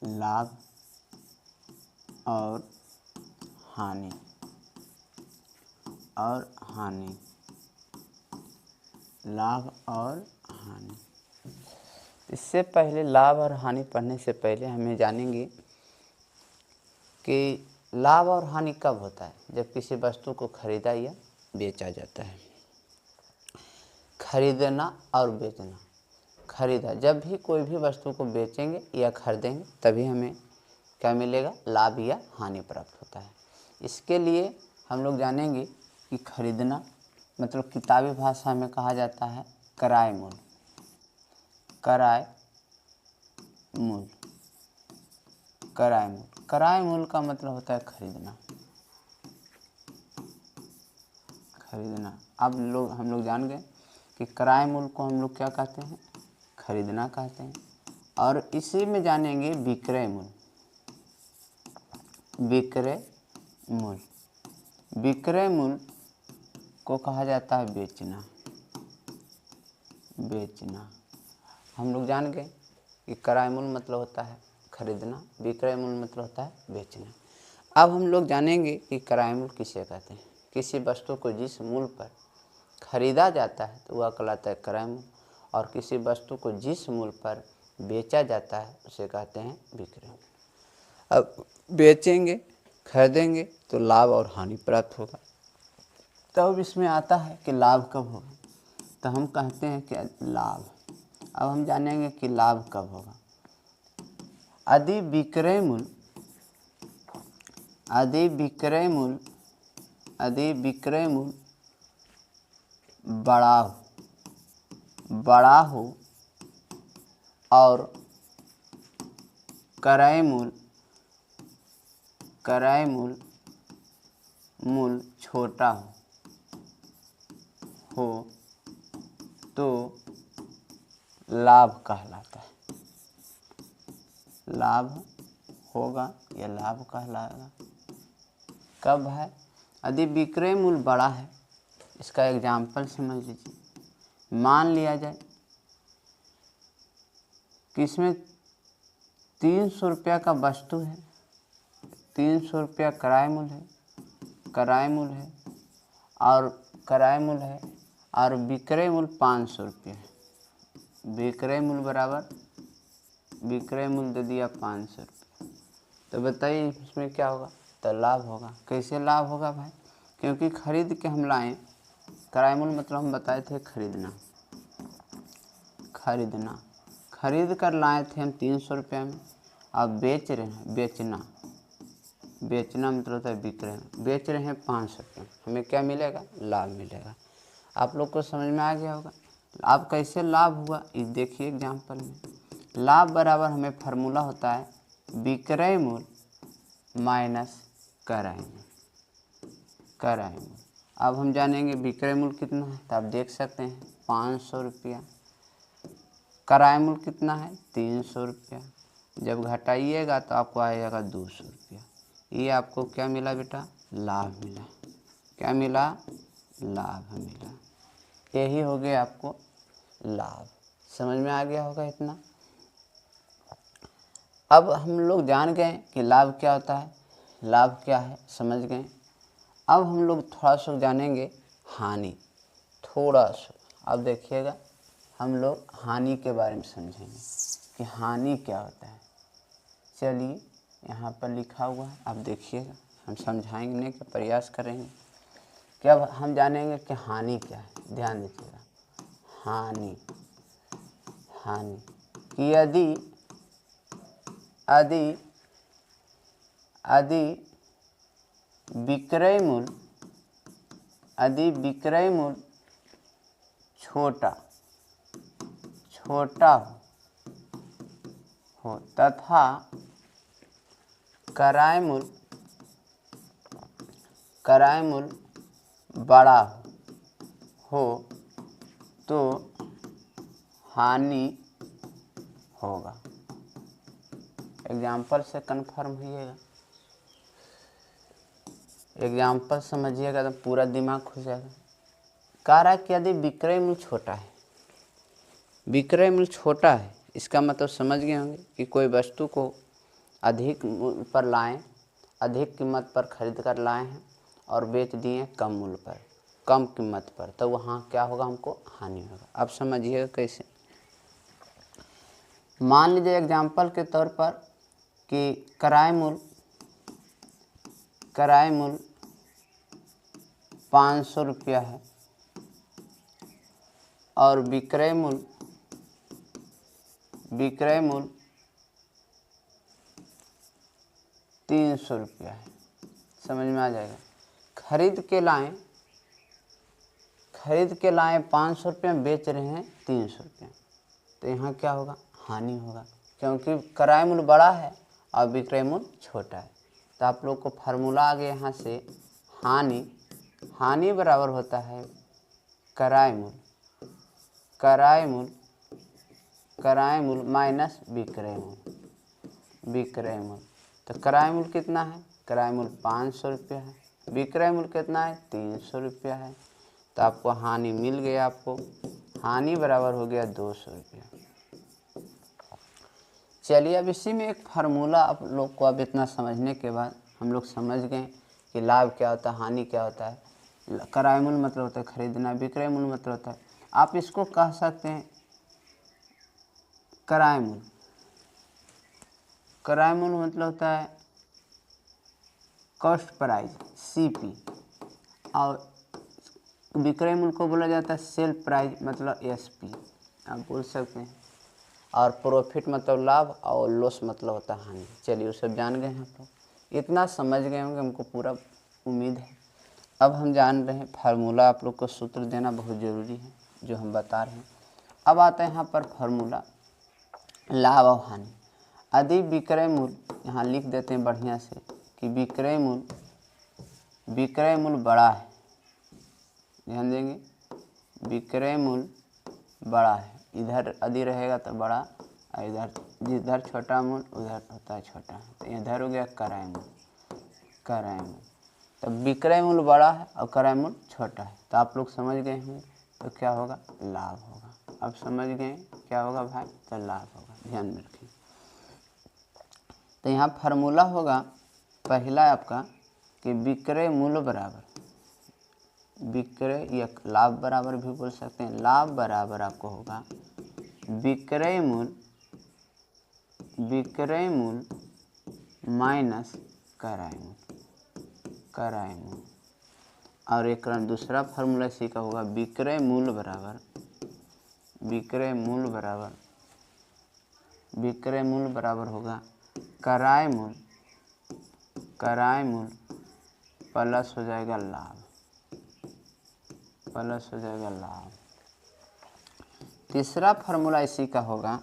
लाभ और हानि लाभ और हानि। इससे पहले लाभ और हानि पढ़ने से पहले हमें जानेंगे कि लाभ और हानि कब होता है, जब किसी वस्तु को खरीदा या बेचा जाता है। खरीदना और बेचना। खरीदा, जब भी कोई भी वस्तु को बेचेंगे या खरीदेंगे तभी हमें क्या मिलेगा, लाभ या हानि प्राप्त होता है। इसके लिए हम लोग जानेंगे कि खरीदना मतलब किताबी भाषा में कहा जाता है क्रय मूल्य। क्रय मूल्य क्रय मूल्य का मतलब होता है खरीदना। अब हम लोग जान गए कि क्रय मूल्य को हम लोग क्या कहते हैं, खरीदना कहते हैं। और इसी में जानेंगे विक्रय मूल्य। विक्रय मूल्य को कहा जाता है बेचना। हम लोग जान गए कि क्रय मूल्य मतलब होता है खरीदना, विक्रय मूल्य मतलब होता है बेचना। अब हम लोग जानेंगे कि क्रय मूल्य किसे कहते हैं। किसी वस्तु को जिस मूल्य पर खरीदा जाता है तो वह कहलाता है क्रय मूल्य, और किसी वस्तु को जिस मूल्य पर बेचा जाता है उसे कहते हैं विक्रय मूल्य। अब बेचेंगे खरीदेंगे तो लाभ और हानि प्राप्त होगा। तब इसमें आता है कि लाभ कब होगा, तो हम कहते हैं कि लाभ। अब हम जानेंगे कि लाभ कब होगा। यदि विक्रय मूल्य बड़ा हो और क्रय मूल्य छोटा हो तो लाभ कहलाता है। लाभ होगा या लाभ कहलाएगा। कब है, यदि विक्रय मूल्य बड़ा है। इसका एग्जाम्पल समझ लीजिए। मान लिया जाए कि इसमें 300 रुपया का वस्तु है, 300 रुपया क्रय मूल्य है और विक्रय मूल्य 500 रुपये है। विक्रय मूल्य बराबर विक्रय मूल्य दे दिया 500 रुपये, तो बताइए इसमें क्या होगा, तो लाभ होगा। कैसे लाभ होगा भाई, क्योंकि खरीद के हम लाएँ। क्रय मूल्य मतलब हम बताए थे खरीदना। खरीद कर लाए थे हम 300 रुपये में, अब बेच रहे हैं बेचना मतलब होता है विक्रय। बेच रहे हैं 500 रुपये, हमें क्या मिलेगा, लाभ मिलेगा। आप लोग को समझ में आ गया होगा। अब कैसे लाभ हुआ ये देखिए एग्जाम्पल में। लाभ बराबर हमें फार्मूला होता है विक्रय मूल्य माइनस क्रय मूल्य। अब हम जानेंगे विक्रय मूल्य कितना है, तो आप देख सकते हैं 500 रुपया। क्रय मूल्य कितना है, 300 रुपया। जब घटाइएगा तो आपको आएगा 200 रुपया। ये आपको क्या मिला बेटा, लाभ मिला। क्या मिला, लाभ मिला। यही हो गया आपको लाभ। समझ में आ गया होगा इतना। अब हम लोग जान गए कि लाभ क्या होता है, लाभ क्या है समझ गए। अब हम लोग थोड़ा सा जानेंगे हानि, थोड़ा सा। अब देखिएगा हम लोग हानि के बारे में समझेंगे कि हानि क्या होता है। चलिए यहाँ पर लिखा हुआ है, आप देखिएगा, हम समझाने का प्रयास करेंगे कि अब हम जानेंगे कि हानि क्या है। ध्यान दीजिएगा, हानि कि यदि विक्रय मूल्य छोटा हो तथा क्रय मूल्य बड़ा हो तो हानि होगा। एग्जाम्पल से कन्फर्म होइएगा, एग्जाम्पल समझिएगा तो पूरा दिमाग खुल जाएगा। कह रहा है कि यदि विक्रय मूल्य छोटा है, इसका मतलब समझ गए होंगे कि कोई वस्तु को अधिक मूल्य पर लाएं, अधिक कीमत पर खरीद कर लाए हैं और बेच दिए कम मूल्य पर, कम कीमत पर, तो वहाँ क्या होगा, हमको हानि होगा। अब समझिएगा कैसे। मान लीजिए एग्जाम्पल के तौर पर कि किराए मूल्य 500 रुपया है और विक्रय मूल्य 300 रुपया है। समझ में आ जाएगा। खरीद के लाए 500 रुपये में, बेच रहे हैं 300 रुपये, तो यहाँ क्या होगा, हानि होगा, क्योंकि किराया मूल्य बड़ा है और विक्रय मूल्य छोटा है। तो आप लोग को फार्मूला आ गया यहाँ से, हानि बराबर होता है किराया मूल्य माइनस विक्रय मूल्य। तो किराया मूल्य कितना है, किराया मूल्य 500 रुपया है, विक्रय मूल्य कितना है, 300 रुपया है। तो आपको हानि मिल गया, आपको हानि बराबर हो गया 200 रुपया। चलिए अब इसी में एक फार्मूला आप लोग को, अब इतना समझने के बाद हम लोग समझ गए कि लाभ क्या होता है, हानि क्या होता है। किराया मूल्य मतलब होता है खरीदना, विक्रय मूल्य मतलब होता है, आप इसको कह सकते हैं किराया मूल्य मतलब होता है कॉस्ट प्राइस CP, और विक्रय मूल्य को बोला जाता है सेल प्राइस मतलब SP, आप बोल सकते हैं। और प्रॉफिट मतलब लाभ और लॉस मतलब होता है हानि। चलिए वो सब जान गए हैं आप लोग, इतना समझ गए होंगे, हमको पूरा उम्मीद है। अब हम जान रहे हैं फार्मूला, आप लोग को सूत्र देना बहुत ज़रूरी है जो हम बता रहे हैं। अब आता है यहाँ पर फार्मूला लाभ और हानि। यदि विक्रय मूल्य, यहाँ लिख देते हैं बढ़िया से कि विक्रय मूल्य बड़ा है, ध्यान देंगे, विक्रय मूल्य बड़ा है, इधर यदि रहेगा तो बड़ा, और इधर जिधर छोटा मूल्य उधर होता है छोटा, तो इधर हो गया किराया मूल्य। तो विक्रय मूल्य बड़ा है और किराया मूल्य छोटा है, तो आप लोग समझ गए होंगे, तो क्या होगा, लाभ होगा। अब समझ गए क्या होगा भाई, तो लाभ होगा, ध्यान में रखें। तो यहाँ फार्मूला होगा पहला आपका कि विक्रय मूल्य बराबर, विक्रय या लाभ बराबर भी बोल सकते हैं, लाभ बराबर आपको होगा विक्रय मूल्य माइनस किराया मूल्य। और एक दूसरा फार्मूला इसी का होगा विक्रय मूल्य बराबर होगा किराया मूल्य प्लस हो जाएगा लाभ। तीसरा फार्मूला इसी का होगा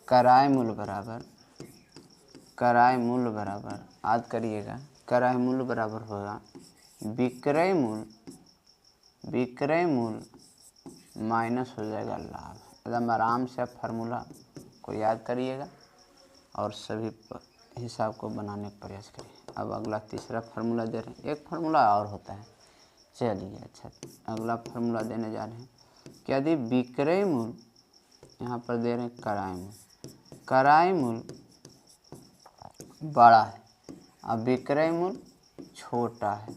किराया मूल्य बराबर, याद करिएगा, किराया मूल्य बराबर होगा विक्रय मूल्य माइनस हो जाएगा लाभ। एकदम आराम से आप फार्मूला को याद करिएगा और सभी हिसाब को बनाने का प्रयास करिए। अब अगला तीसरा फार्मूला दे रहे हैं, एक फार्मूला और होता है। चलिए अच्छा, अगला फार्मूला देने जा रहे हैं कि यदि विक्रय मूल्य, यहाँ पर दे रहे हैं किराया मूल्य बड़ा है और विक्रय मूल्य छोटा है,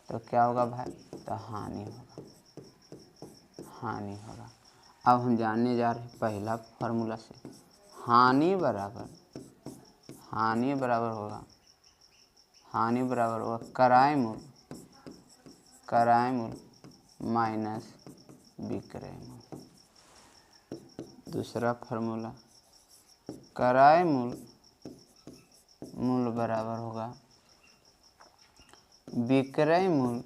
तो क्या होगा भाई, तो हानि होगा। अब हम जानने जा रहे हैं पहला फार्मूला से, हानि बराबर होगा किराया मूल्य माइनस विक्रय मूल्य। दूसरा फार्मूला किराया मूल्य बराबर होगा विक्रय मूल्य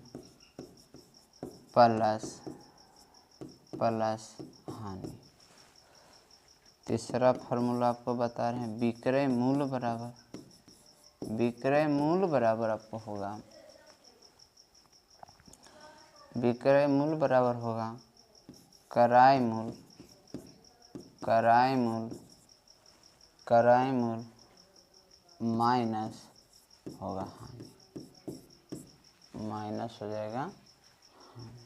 प्लस हानि। तीसरा फार्मूला आपको बता रहे हैं विक्रय मूल्य बराबर आपको होगा किराया मूल्य माइनस होगा हानि, माइनस हो जाएगा हानि।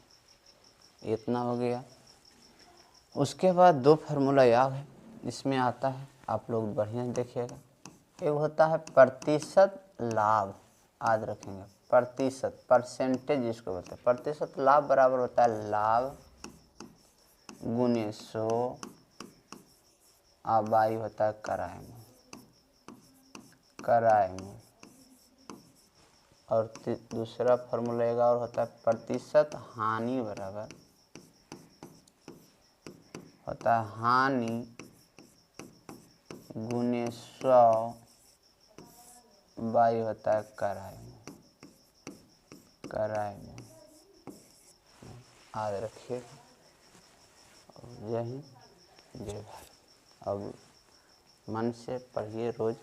इतना हो गया। उसके बाद दो फार्मूला याद है, इसमें आता है, आप लोग बढ़िया देखिएगा। एक होता है प्रतिशत लाभ, याद रखेंगे, प्रतिशत, परसेंटेज जिसको बोलते हैं। प्रतिशत लाभ बराबर होता है लाभ गुने 100 बाई होता है किराए मूल्य, किराए मूल्य। और दूसरा फॉर्मूला एक और होता है प्रतिशत हानि बराबर होता है हानि गुने 100 बाई होता है किराए मूल्य, किराए मूल्य। याद रखिए। जय हिंद, जय भारत। अब मन से पढ़िए रोज।